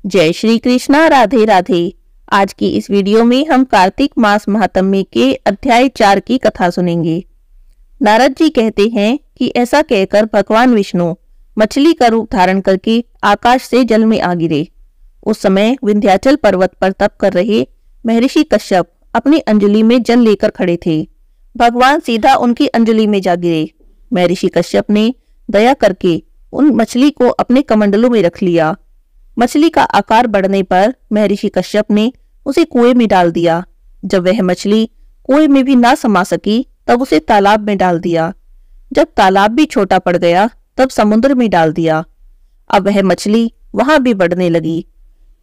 जय श्री कृष्णा। राधे राधे। आज की इस वीडियो में हम कार्तिक मास महात्म्य के अध्याय 4 की कथा सुनेंगे। नारद जी कहते हैं कि ऐसा कहकर भगवान विष्णु मछली का रूप धारण करके आकाश से जल में आ गिरे। उस समय विंध्याचल पर्वत पर तप कर रहे महर्षि कश्यप अपनी अंजलि में जल लेकर खड़े थे। भगवान सीधा उनकी अंजलि में जा गिरे। महर्षि कश्यप ने दया करके उन मछली को अपने कमंडलों में रख लिया। मछली का आकार बढ़ने पर महर्षि कश्यप ने उसे कुएं में डाल दिया। जब वह मछली कुएं में भी ना समा सकी तब उसे तालाब में डाल दिया। जब तालाब भी छोटा पड़ गया तब समुद्र में डाल दिया। अब वह मछली वहां भी बढ़ने लगी।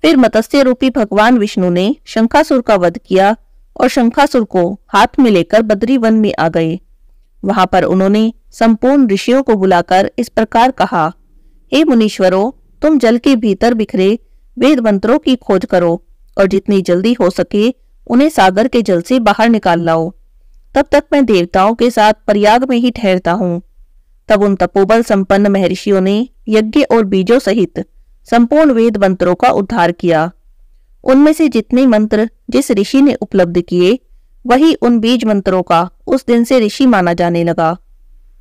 फिर मत्स्य रूपी भगवान विष्णु ने शंखासुर का वध किया और शंखासुर को हाथ में लेकर बद्री वन में आ गए। वहां पर उन्होंने संपूर्ण ऋषियों को बुलाकर इस प्रकार कहा, हे मुनीश्वरों, तुम जल के भीतर बिखरे वेद मंत्रों की खोज करो और जितनी जल्दी हो सके उन्हें सागर के जल से बाहर निकाल लाओ। तब तक मैं देवताओं के साथ प्रयाग में ही ठहरता हूँ। तब उन तपोबल संपन्न महर्षियों ने यज्ञ और बीजों सहित संपूर्ण वेद मंत्रों का उद्धार किया। उनमें से जितने मंत्र जिस ऋषि ने उपलब्ध किए वही उन बीज मंत्रों का उस दिन से ऋषि माना जाने लगा।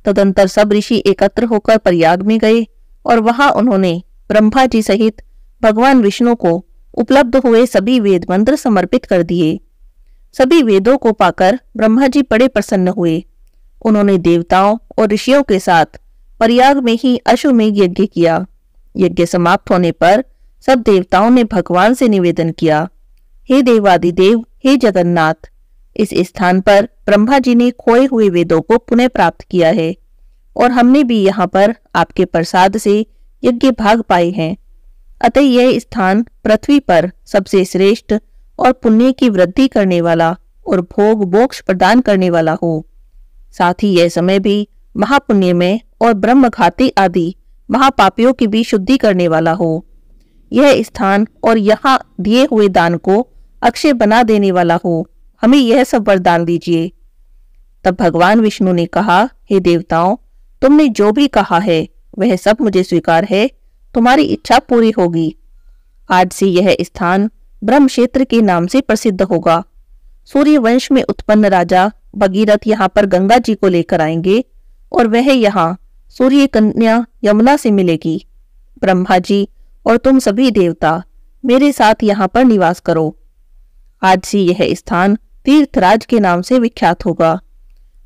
तदंतर सब ऋषि एकत्र होकर प्रयाग में गए और वहां उन्होंने ब्रह्मा जी सहित भगवान विष्णु को उपलब्ध हुए सभी वेद मंत्र समर्पित कर दिए। सभी वेदों को पाकर ब्रह्मा जी बड़े प्रसन्न हुए। उन्होंने देवताओं और ऋषियों के साथ प्रयाग में ही अश्वमेध यज्ञ किया। यज्ञ समाप्त होने पर सब देवताओं ने भगवान से निवेदन किया, हे देवादिदेव, हे जगन्नाथ, इस स्थान पर ब्रह्मा जी ने खोए हुए वेदों को पुनः प्राप्त किया है और हमने भी यहाँ पर आपके प्रसाद से यज्ञ भाग पाए हैं। अतः यह स्थान पृथ्वी पर सबसे श्रेष्ठ और पुण्य की वृद्धि करने वाला और भोग मोक्ष प्रदान करने वाला हो। साथ ही यह समय भी महापुण्यमय और ब्रह्मघाती आदि महापापियों की भी शुद्धि करने वाला हो। यह स्थान और यहाँ दिए हुए दान को अक्षय बना देने वाला हो। हमें यह सब वरदान दीजिए। तब भगवान विष्णु ने कहा, हे देवताओं, तुमने जो भी कहा है वह सब मुझे स्वीकार है। तुम्हारी इच्छा पूरी होगी। आज से यह स्थान ब्रह्म क्षेत्र के नाम से प्रसिद्ध होगा। सूर्य वंश में उत्पन्न राजा भगीरथ यहाँ पर गंगा जी को लेकर आएंगे और वह यहाँ सूर्य कन्या यमुना से मिलेगी। ब्रह्मा जी और तुम सभी देवता मेरे साथ यहाँ पर निवास करो। आज से यह स्थान तीर्थराज के नाम से विख्यात होगा।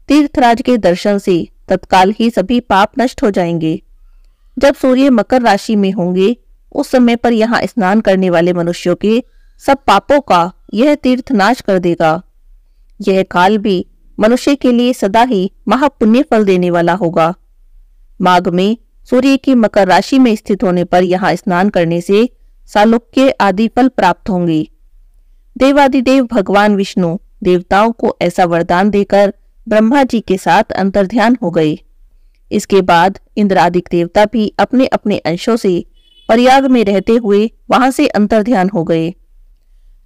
तीर्थराज के दर्शन से तत्काल ही सभी पाप नष्ट हो जाएंगे। जब सूर्य मकर राशि में होंगे उस समय पर यहाँ स्नान करने वाले मनुष्यों के सब पापों का यह तीर्थ नाश कर देगा। यह काल भी मनुष्य के लिए सदा ही महापुण्य फल देने वाला होगा। माघ में सूर्य की मकर राशि में स्थित होने पर यहाँ स्नान करने से सालोक्य आदि फल प्राप्त होंगे। देवादिदेव भगवान विष्णु देवताओं को ऐसा वरदान देकर ब्रह्मा जी के साथ अंतर्ध्यान हो गए। इसके बाद इंद्रादिक देवता भी अपने अपने अंशों से प्रयाग में रहते हुए वहां से अंतर्ध्यान हो गए।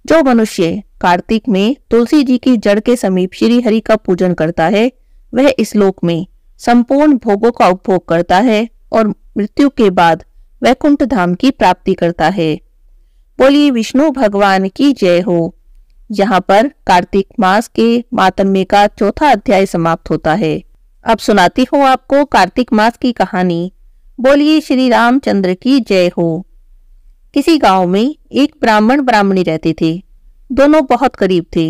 जो मनुष्य कार्तिक में तुलसी जी की जड़ के समीप श्री हरि का पूजन करता है वह इस लोक में संपूर्ण भोगों का उपभोग करता है और मृत्यु के बाद वैकुंठ धाम की प्राप्ति करता है। बोलिए विष्णु भगवान की जय हो। यहाँ पर कार्तिक मास के मातम्य का चौथा अध्याय समाप्त होता है। अब सुनाती हूँ आपको कार्तिक मास की कहानी। बोलिए श्री रामचंद्र की जय हो। किसी गांव में एक ब्राह्मण ब्राह्मणी रहते थे। दोनों बहुत गरीब थे।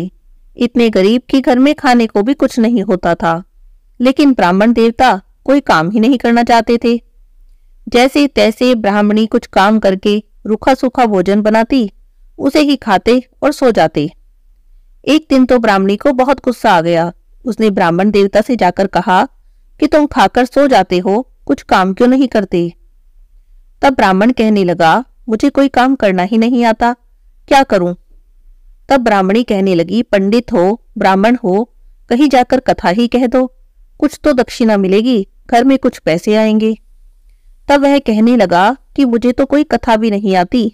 इतने गरीब कि घर में खाने को भी कुछ नहीं होता था। लेकिन ब्राह्मण देवता कोई काम ही नहीं करना चाहते थे। जैसे तैसे ब्राह्मणी कुछ काम करके रूखा सूखा भोजन बनाती, उसे ही खाते और सो जाते। एक दिन तो ब्राह्मणी को बहुत गुस्सा आ गया। उसने ब्राह्मण देवता से जाकर कहा कि तुम खाकर सो जाते हो, कुछ काम क्यों नहीं करते। तब ब्राह्मण कहने लगा, मुझे कोई काम करना ही नहीं आता, क्या करूं। तब ब्राह्मणी कहने लगी, पंडित हो, ब्राह्मण हो, कहीं जाकर कथा ही कह दो, कुछ तो दक्षिणा मिलेगी, घर में कुछ पैसे आएंगे। तब वह कहने लगा कि मुझे तो कोई कथा भी नहीं आती।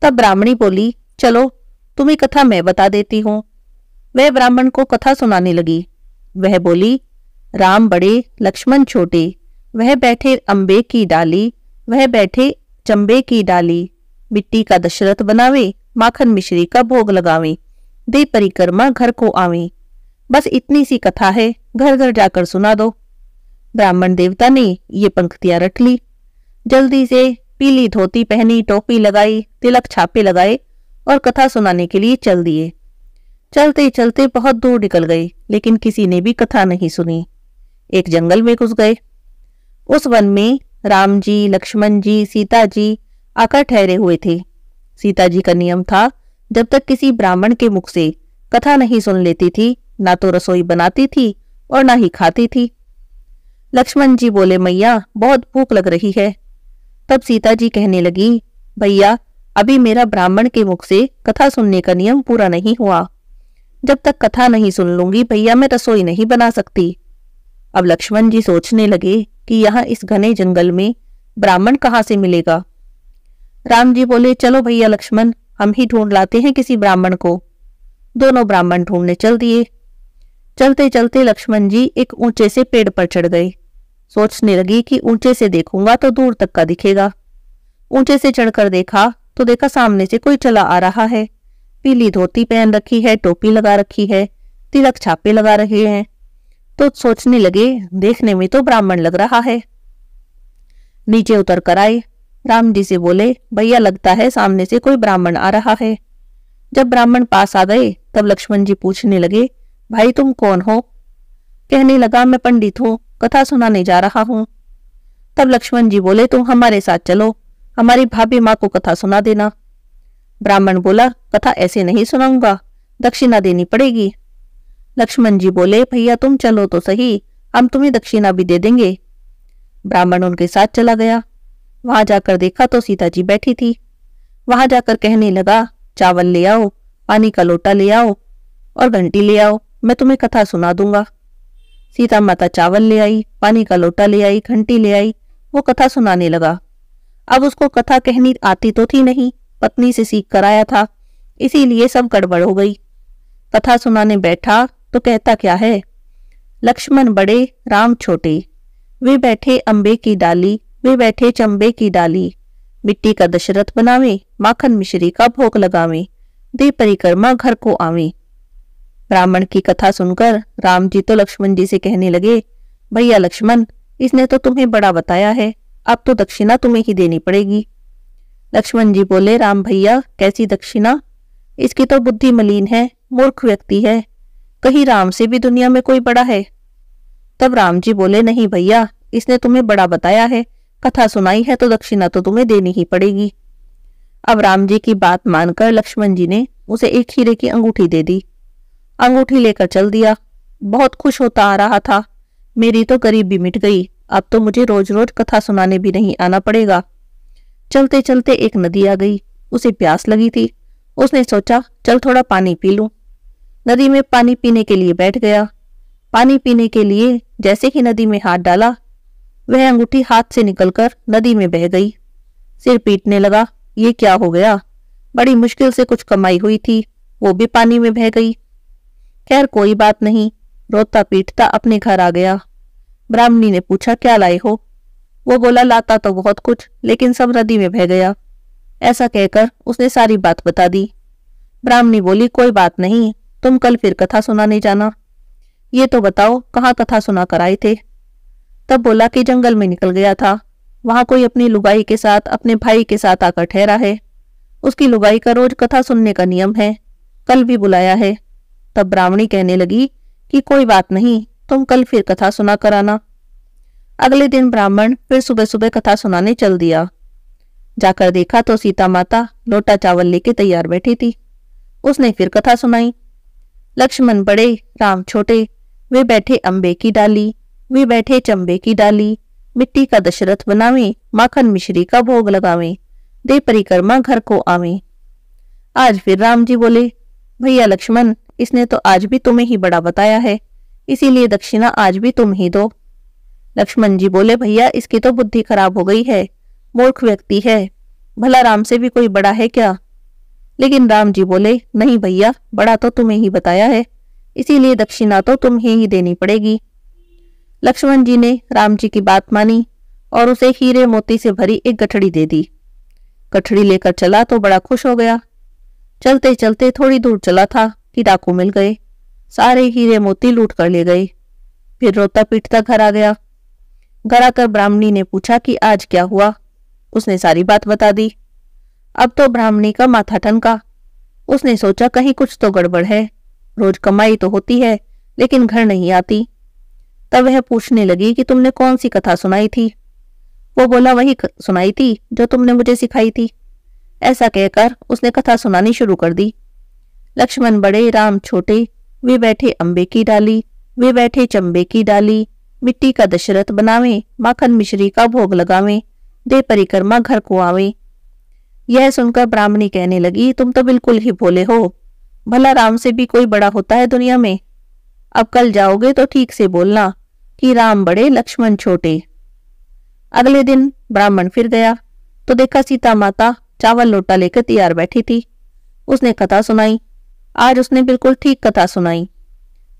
तब ब्राह्मणी बोली, चलो तुम्हें कथा मैं बता देती हूँ। वह ब्राह्मण को कथा सुनाने लगी। वह बोली, राम बड़े लक्ष्मण छोटे, वह बैठे अम्बे की डाली, वह बैठे चंबे की डाली, मिट्टी का दशरथ बनावे, माखन मिश्री का भोग लगावे, दे परिक्रमा घर को आवे। बस इतनी सी कथा है, घर घर जाकर सुना दो। ब्राह्मण देवता ने ये पंक्तियां रट ली। जल्दी से पीली धोती पहनी, टोपी लगाई, तिलक छापे लगाए और कथा सुनाने के लिए चल दिए। चलते चलते बहुत दूर निकल गए, लेकिन किसी ने भी कथा नहीं सुनी। एक जंगल में घुस गए। उस वन में राम जी, लक्ष्मण जी, सीता जी आकर ठहरे हुए थे। सीता जी का नियम था, जब तक किसी ब्राह्मण के मुख से कथा नहीं सुन लेती थी, ना तो रसोई बनाती थी और ना ही खाती थी। लक्ष्मण जी बोले, मैया बहुत भूख लग रही है। तब सीता जी कहने लगी, भैया अभी मेरा ब्राह्मण के मुख से कथा सुनने का नियम पूरा नहीं हुआ। जब तक कथा नहीं सुन लूंगी भैया मैं रसोई नहीं बना सकती। अब लक्ष्मण जी सोचने लगे कि यहाँ इस घने जंगल में ब्राह्मण कहाँ से मिलेगा। राम जी बोले, चलो भैया लक्ष्मण, हम ही ढूंढ लाते हैं किसी ब्राह्मण को। दोनों ब्राह्मण ढूंढने चल दिए। चलते चलते लक्ष्मण जी एक ऊंचे से पेड़ पर चढ़ गए। सोचने लगी कि ऊंचे से देखूंगा तो दूर तक का दिखेगा। ऊंचे से चढ़कर देखा तो देखा सामने से कोई चला आ रहा है। पीली धोती पहन रखी है, टोपी लगा रखी है, तिलक छापे लगा रहे हैं। तो सोचने लगे, देखने में तो ब्राह्मण लग रहा है। नीचे उतर कर आए। राम जी से बोले, भैया लगता है सामने से कोई ब्राह्मण आ रहा है। जब ब्राह्मण पास आ गए तब लक्ष्मण जी पूछने लगे, भाई तुम कौन हो? कहने लगा, मैं पंडित हूँ, कथा सुनाने जा रहा हूँ। तब लक्ष्मण जी बोले, तुम हमारे साथ चलो, हमारी भाभी माँ को कथा सुना देना। ब्राह्मण बोला, कथा ऐसे नहीं सुनाऊंगा, दक्षिणा देनी पड़ेगी। लक्ष्मण जी बोले, भैया तुम चलो तो सही, हम तुम्हें दक्षिणा भी दे देंगे। ब्राह्मण उनके साथ चला गया। वहां जाकर देखा तो सीता जी बैठी थी। वहां जाकर कहने लगा, चावल ले आओ, पानी का लोटा ले आओ और घंटी ले आओ, मैं तुम्हें कथा सुना दूंगा। सीता माता चावल ले आई, पानी का लोटा ले आई, घंटी ले आई। वो कथा सुनाने लगा। अब उसको कथा कहनी आती तो थी नहीं, पत्नी से सीख कर आया था, इसीलिए सब गड़बड़ हो गई। कथा सुनाने बैठा तो कहता क्या है, लक्ष्मण बड़े राम छोटे, वे बैठे अंबे की डाली, वे बैठे चंबे की डाली, मिट्टी का दशरथ बनावे, माखन मिश्री का भोग लगावे, दे परिक्रमा घर को आवे। ब्राह्मण की कथा सुनकर राम जी तो लक्ष्मण जी से कहने लगे, भैया लक्ष्मण, इसने तो तुम्हें बड़ा बताया है, अब तो दक्षिणा तुम्हें ही देनी पड़ेगी। लक्ष्मण जी बोले, राम भैया कैसी दक्षिणा, इसकी तो बुद्धि मलिन है, मूर्ख व्यक्ति है, कहीं राम से भी दुनिया में कोई बड़ा है। तब राम जी बोले, नहीं भैया, इसने तुम्हें बड़ा बताया है, कथा सुनाई है तो दक्षिणा तो तुम्हें देनी ही पड़ेगी। अब राम जी की बात मानकर लक्ष्मण जी ने उसे एक हीरे की अंगूठी दे दी। अंगूठी लेकर चल दिया। बहुत खुश होता आ रहा था, मेरी तो गरीबी मिट गई, अब तो मुझे रोज रोज कथा सुनाने भी नहीं आना पड़ेगा। चलते चलते एक नदी आ गई, उसे प्यास लगी थी। उसने सोचा, चल थोड़ा पानी पी लूं। नदी में पानी पीने के लिए बैठ गया। पानी पीने के लिए जैसे ही नदी में हाथ डाला, वह अंगूठी हाथ से निकलकर नदी में बह गई। सिर पीटने लगा, ये क्या हो गया, बड़ी मुश्किल से कुछ कमाई हुई थी, वो भी पानी में बह गई। खैर कोई बात नहीं, रोता पीटता अपने घर आ गया। ब्राह्मणी ने पूछा, क्या लाए हो? वो बोला, लाता तो बहुत कुछ, लेकिन सब नदी में बह गया। ऐसा कहकर उसने सारी बात बता दी। ब्राह्मणी बोली, कोई बात नहीं, तुम कल फिर कथा सुनाने जाना। ये तो बताओ कहाँ कथा सुना कर आए थे? तब बोला कि जंगल में निकल गया था, वहां कोई अपनी लुगाई के साथ, अपने भाई के साथ आकर ठहरा है। उसकी लुगाई का रोज कथा सुनने का नियम है, कल भी बुलाया है। तब ब्राह्मणी कहने लगी कि कोई बात नहीं, तुम कल फिर कथा सुना कर आना। अगले दिन ब्राह्मण फिर सुबह सुबह कथा सुनाने चल दिया। जाकर देखा तो सीता माता लोटा चावल लेके तैयार बैठी थी। उसने फिर कथा सुनाई। लक्ष्मण बड़े राम छोटे, वे बैठे अंबे की डाली, वे बैठे चंबे की डाली, मिट्टी का दशरथ बनावे, माखन मिश्री का भोग लगावे, दे परिक्रमा घर को आवे। आज फिर राम जी बोले, भैया लक्ष्मण, इसने तो आज भी तुम्हें ही बड़ा बताया है, इसीलिए दक्षिणा आज भी तुम ही दो। लक्ष्मण जी बोले, भैया इसकी तो बुद्धि खराब हो गई है, मूर्ख व्यक्ति है, भला राम से भी कोई बड़ा है क्या? लेकिन राम जी बोले, नहीं भैया, बड़ा तो तुम्हें ही बताया है, इसीलिए दक्षिणा तो तुम्हें ही देनी पड़ेगी। लक्ष्मण जी ने राम जी की बात मानी और उसे हीरे मोती से भरी एक गठड़ी दे दी। कठड़ी लेकर चला तो बड़ा खुश हो गया। चलते चलते थोड़ी दूर चला था कि डाकू मिल गए, सारे हीरे मोती लूट कर ले गए। फिर रोता पीटता घर आ गया। घर आकर ब्राह्मणी ने पूछा कि आज क्या हुआ। उसने सारी बात बता दी। अब तो ब्राह्मणी का माथा ठनका। उसने सोचा कहीं कुछ तो गड़बड़ है, रोज कमाई तो होती है लेकिन घर नहीं आती। तब वह पूछने लगी कि तुमने कौन सी कथा सुनाई थी। वो बोला वही सुनाई थी जो तुमने मुझे सिखाई थी। ऐसा कहकर उसने कथा सुनानी शुरू कर दी। लक्ष्मण बड़े राम छोटे, वे बैठे अम्बे की डाली, वे बैठे चंबे की डाली, मिट्टी का दशरथ बनावे, माखन मिश्री का भोग लगावे, दे परिक्रमा घर को आवे। यह सुनकर ब्राह्मणी कहने लगी तुम तो बिल्कुल ही भोले हो, भला राम से भी कोई बड़ा होता है दुनिया में। अब कल जाओगे तो ठीक से बोलना कि राम बड़े लक्ष्मण छोटे। अगले दिन ब्राह्मण फिर गया तो देखा सीता माता चावल लोटा लेकर तैयार बैठी थी। उसने कथा सुनाई। आज उसने बिल्कुल ठीक कथा सुनाई।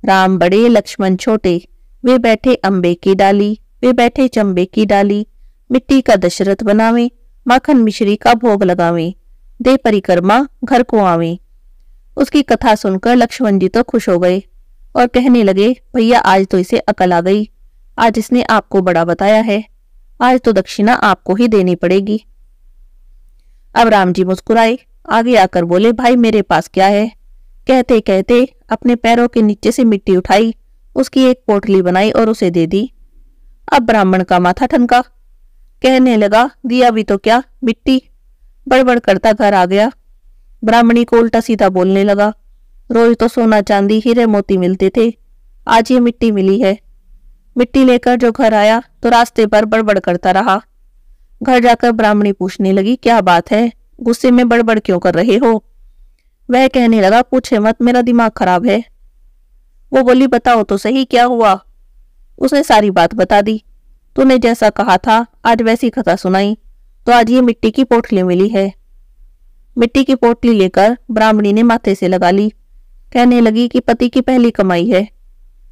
राम बड़े लक्ष्मण छोटे, वे बैठे अम्बे की डाली, वे बैठे चंबे की डाली, मिट्टी का दशरथ बनावे, माखन मिश्री का भोग लगावे, दे परिक्रमा घर को आवे। उसकी कथा सुनकर लक्ष्मण जी तो खुश हो गए और कहने लगे भैया आज तो इसे अकल आ गई, आज इसने आपको बड़ा बताया है, आज तो दक्षिणा आपको ही देनी पड़ेगी। अब राम जी मुस्कुराए, आगे आकर बोले भाई मेरे पास क्या है। कहते कहते अपने पैरों के नीचे से मिट्टी उठाई, उसकी एक पोटली बनाई और उसे दे दी। अब ब्राह्मण का माथा ठनका, कहने लगा दिया भी तो क्या, मिट्टी। बड़बड़ करता घर आ गया। ब्राह्मणी को उल्टा सीधा बोलने लगा, रोज तो सोना चांदी हीरे मोती मिलते थे, आज ये मिट्टी मिली है। मिट्टी लेकर जो घर आया तो रास्ते पर बड़बड़ करता रहा। घर जाकर ब्राह्मणी पूछने लगी क्या बात है, गुस्से में बड़बड़ क्यों कर रहे हो। वह कहने लगा पूछे मत, मेरा दिमाग खराब है। वो बोली बताओ तो सही क्या हुआ। उसने सारी बात बता दी। तूने जैसा कहा था आज वैसी कथा सुनाई, तो आज ये मिट्टी की पोटली मिली है। मिट्टी की पोटली लेकर ब्राह्मणी ने माथे से लगा ली। कहने लगी कि पति की पहली कमाई है।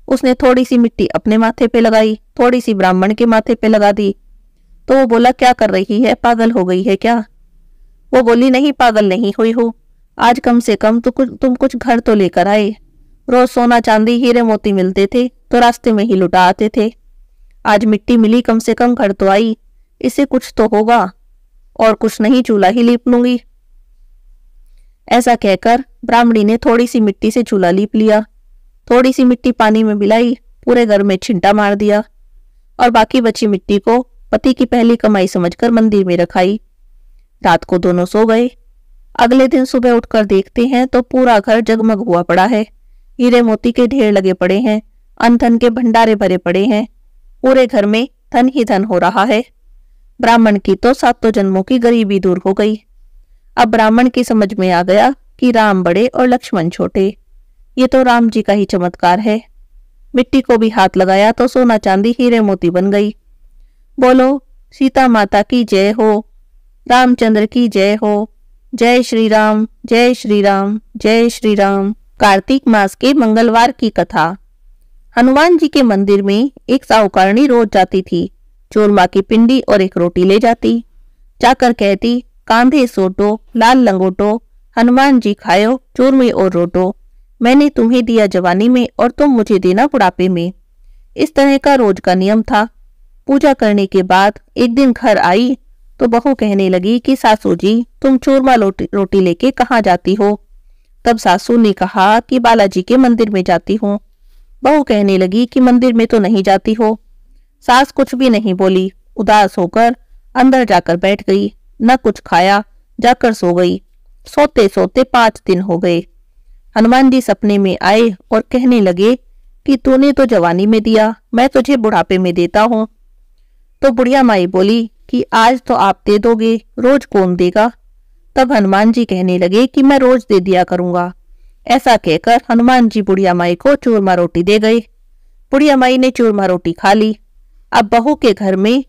उसने थोड़ी सी मिट्टी अपने माथे पे लगाई, थोड़ी सी ब्राह्मण के माथे पे लगा दी। तो वो बोला क्या कर रही है, पागल हो गई है क्या। वो बोली नहीं पागल नहीं हुई हूँ, आज कम से कम तुम कुछ घर तो लेकर आए। रोज सोना चांदी हीरे मोती मिलते थे तो रास्ते में ही लुटा आते थे, आज मिट्टी मिली कम से कम घर तो आई, इससे कुछ तो होगा, और कुछ नहीं चूल्हा ही लीप लूंगी। ऐसा कहकर ब्राह्मणी ने थोड़ी सी मिट्टी से चूल्हा लीप लिया, थोड़ी सी मिट्टी पानी में मिलाई, पूरे घर में छिंटा मार दिया और बाकी बची मिट्टी को पति की पहली कमाई समझकर मंदिर में रखाई। रात को दोनों सो गए। अगले दिन सुबह उठकर देखते हैं तो पूरा घर जगमग हुआ पड़ा है, हीरे मोती के ढेर लगे पड़े हैं, अन्न धन के भंडारे भरे पड़े हैं, पूरे घर में धन ही धन हो रहा है। ब्राह्मण की तो 7 जन्मों की गरीबी दूर हो गई। अब ब्राह्मण की समझ में आ गया कि राम बड़े और लक्ष्मण छोटे, ये तो राम जी का ही चमत्कार है। मिट्टी को भी हाथ लगाया तो सोना चांदी हीरे मोती बन गई। बोलो सीता माता की जय हो, रामचंद्र की जय हो, जय श्री राम, जय श्री राम, जय श्री राम। कार्तिक मास के मंगलवार की कथा। हनुमान जी के मंदिर में एक साहूकारणी रोज जाती थी, चूरमा की पिंडी और एक रोटी ले जाती। जाकर कहती कांधे सोटो लाल लंगोटो, हनुमान जी खायो चूरमे और रोटो, मैंने तुम्हें दिया जवानी में और तुम मुझे देना बुढ़ापे में। इस तरह का रोज का नियम था। पूजा करने के बाद एक दिन घर आई तो बहू कहने लगी कि सासू जी तुम चूरमा रोटी लेके कहाँ जाती हो। तब सासू ने कहा कि बालाजी के मंदिर में जाती हूँ। बहू कहने लगी कि मंदिर में तो नहीं जाती हो। सास कुछ भी नहीं बोली, उदास होकर अंदर जाकर बैठ गई, न कुछ खाया, जाकर सो गई। सोते सोते 5 दिन हो गए। हनुमान जी सपने में आए और कहने लगे कि तूने तो जवानी में दिया, मैं तुझे बुढ़ापे में देता हूँ। तो बुढ़िया माई बोली कि आज तो आप दे दोगे, रोज कौन देगा। तब हनुमान जी कहने लगे कि मैं रोज दे दिया करूंगा। ऐसा कहकर हनुमान जी बुढ़िया माई को चूरमा रोटी दे गए। बुढ़िया माई ने चूरमा रोटी खा ली। अब बहू के घर में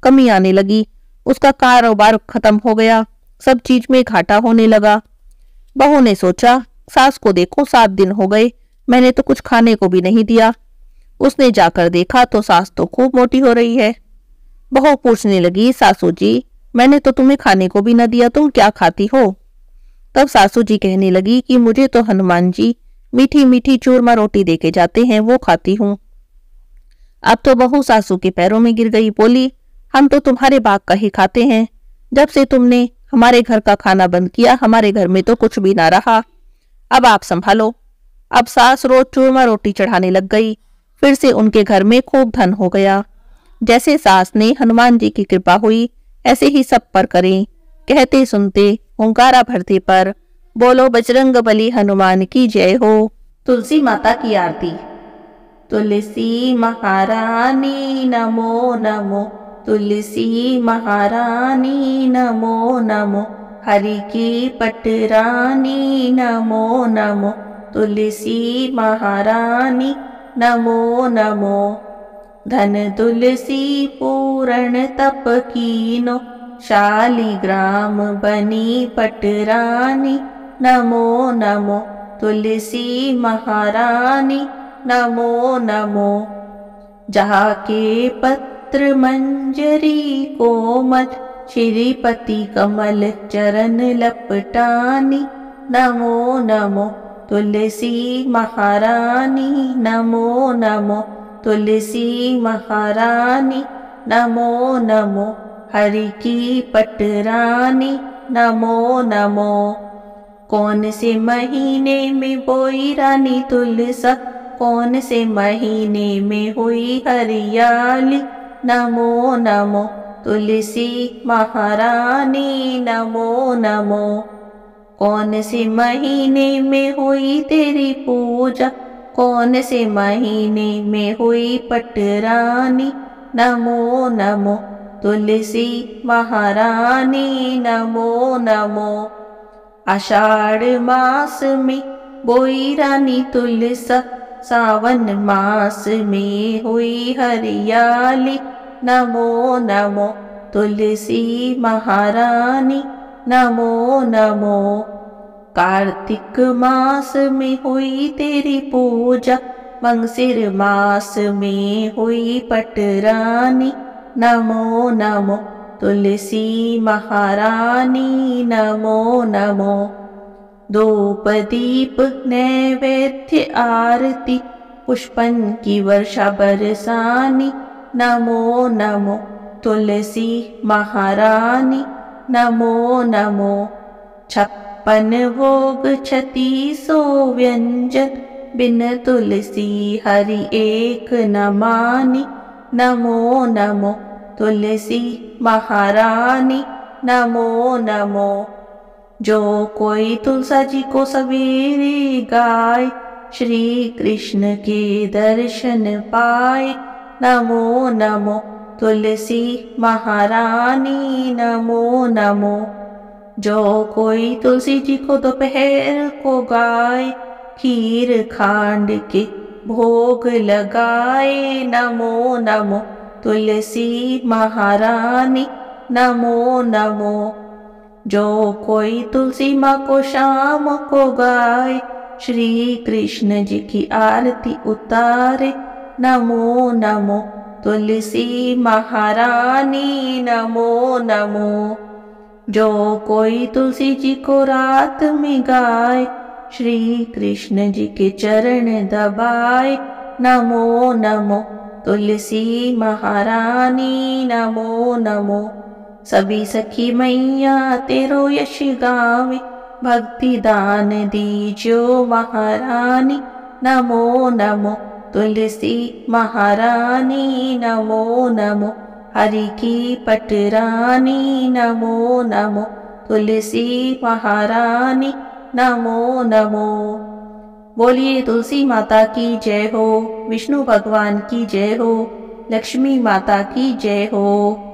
कमी आने लगी, उसका कारोबार खत्म हो गया, सब चीज में घाटा होने लगा। बहू ने सोचा सास को देखो 7 दिन हो गए, मैंने तो कुछ खाने को भी नहीं दिया। उसने जाकर देखा तो सास तो खूब मोटी हो रही है। बहू पूछने लगी सासू जी मैंने तो तुम्हें खाने को भी न दिया, तुम क्या खाती हो? तब सासू जी कहने लगी कि मुझे तो हनुमान जी मीठी मीठी चूरमा रोटी देके जाते हैं, वो खाती हूँ। अब तो बहू सासू के पैरों में गिर गई, बोली, हम तो तुम्हारे बाग का ही खाते हैं। जब से तुमने हमारे घर का खाना बंद किया, हमारे घर में तो कुछ भी ना रहा। अब आप संभालो। अब सास रोज चूरमा रोटी चढ़ाने लग गई। फिर से उनके घर में खूब धन हो गया। जैसे सास ने हनुमान जी की कृपा हुई, ऐसे ही सब पर करें। कहते सुनते हुंकारा भरते पर बोलो बजरंग बली हनुमान की जय हो। तुलसी माता की आरती। तुलसी महारानी नमो नमो, तुलसी महारानी नमो नमो, हरि की पटरानी नमो नमो, तुलसी महारानी नमो नमो। धन तुलसी पूर्ण तप कीनो, शालिग्राम बनी पटरानी नमो नमो, तुलसी महारानी नमो नमो। जहाँ के पत्र मंजरी कोमल, श्रीपति कमल चरण लपटानी नमो नमो, तुलसी महारानी नमो नमो, तुलसी महारानी नमो नमो, हरि की पटरानी नमो नमो। कौन से महीने में बोई रानी तुलसा, कौन से महीने में हुई हरियाली नमो नमो, तुलसी महारानी नमो नमो। कौन से महीने में हुई तेरी पूजा, कौन से महीने में हुई पटरानी नमो नमो, तुलसी महारानी नमो नमो। आषाढ़ मास में बोई रानी तुलसा, सावन मास में हुई हरियाली नमो नमो, तुलसी महारानी नमो नमो। कार्तिक मास में हुई तेरी पूजा, मंगसिर मास में हुई पटरानी नमो नमो, तुलसी महारानी नमो नमो। धूप दीप नैवेद्य आरती, पुष्पन की वर्षा बरसानी नमो नमो, तुलसी महारानी नमो नमो। 56 भोग 3600 व्यंजन, बिन तुलसी हरि एक न मानी नमो नमो, तुलसी महारानी नमो नमो। जो कोई तुलसा जी को सवेरे गाए, श्री कृष्ण के दर्शन पाए नमो नमो, तुलसी महारानी नमो नमो। जो कोई तुलसी जी को दोपहर को गाए, खीर खांड के भोग लगाए नमो नमो, तुलसी महारानी नमो नमो। जो कोई तुलसी माँ को शाम को गाए, श्री कृष्ण जी की आरती उतारे नमो नमो, तुलसी महारानी नमो नमो। जो कोई तुलसी जी को रात में गाए, श्री कृष्ण जी के चरण दबाए नमो नमो, तुलसी महारानी नमो नमो। सभी सखी मैया तेरो यश गावे, भक्ति दान दीजो महारानी नमो नमो, तुलसी महारानी नमो नमो। हरि की पटरानी नमो नमो, तुलसी महारानी नमो नमो। बोलिए तुलसी माता की जय हो, विष्णु भगवान की जय हो, लक्ष्मी माता की जय हो।